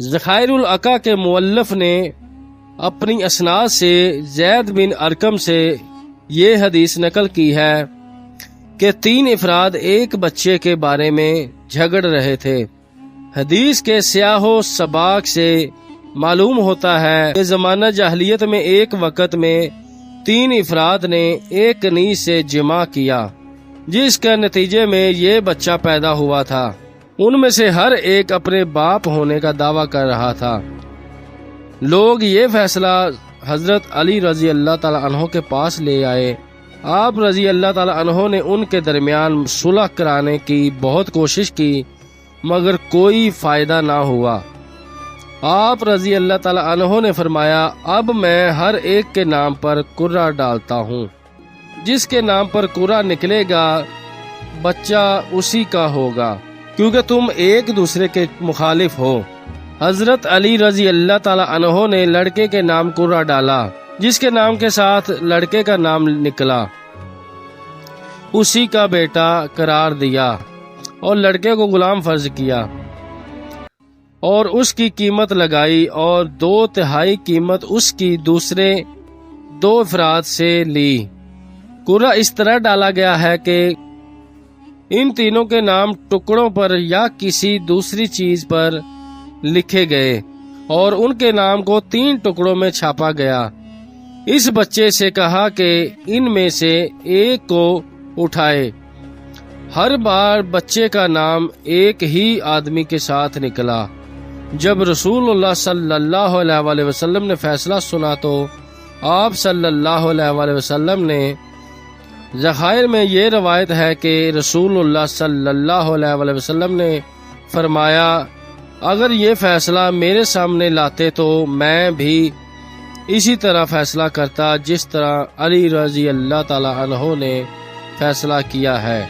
ذخائر العقا کے مؤلف نے اپنی اسناد سے زید بن ارقم سے یہ حدیث نقل کی ہے کہ 3 افراد ایک بچے کے بارے میں جھگڑ رہے تھے۔ حدیث کے سیاح و سباق سے معلوم ہوتا ہے کہ زمانہ جاہلیت میں ایک وقت میں 3 افراد نے ایک نیز سے جمع کیا، جس کا نتیجے میں یہ بچہ پیدا ہوا تھا۔ ان میں سے ہر ایک اپنے باپ ہونے کا دعویٰ کر رہا تھا۔ لوگ یہ فیصلہ حضرت علی رضی اللہ تعالیٰ عنہ کے پاس لے آئے۔ آپ رضی اللہ تعالیٰ عنہ نے ان کے درمیان صلح کرانے کی بہت کوشش کی، مگر کوئی فائدہ نہ ہوا۔ آپ رضی اللہ تعالیٰ عنہ نے فرمایا، اب میں ہر ایک کے نام پر قرہ ڈالتا ہوں، جس کے نام پر قرہ نکلے گا بچہ اسی کا ہوگا، کیونکہ تم ایک دوسرے کے مخالف ہو۔ حضرت علی رضی اللہ تعالیٰ عنہ نے لڑکے کے نام قرہ ڈالا، جس کے نام کے ساتھ لڑکے کا نام نکلا اسی کا بیٹا قرار دیا، اور لڑکے کو غلام فرض کیا اور اس کی قیمت لگائی، اور 2/3 قیمت اس کی دوسرے 2 افراد سے لی۔ قرہ اس طرح ڈالا گیا ہے کہ ان تینوں کے نام ٹکڑوں پر یا کسی دوسری چیز پر لکھے گئے، اور ان کے نام کو 3 ٹکڑوں میں چھاپا گیا۔ اس بچے سے کہا کہ ان میں سے ایک کو اٹھائے۔ ہر بار بچے کا نام ایک ہی آدمی کے ساتھ نکلا۔ جب رسول اللہ صلی اللہ علیہ وآلہ وسلم نے فیصلہ سنا تو آپ صلی اللہ علیہ وآلہ وسلم نے، ذخائر میں یہ روایت ہے کہ رسول اللہ صلی اللہ علیہ وآلہ وسلم نے فرمایا، اگر یہ فیصلہ میرے سامنے لاتے تو میں بھی اسی طرح فیصلہ کرتا جس طرح علی رضی اللہ تعالی عنہ نے فیصلہ کیا ہے۔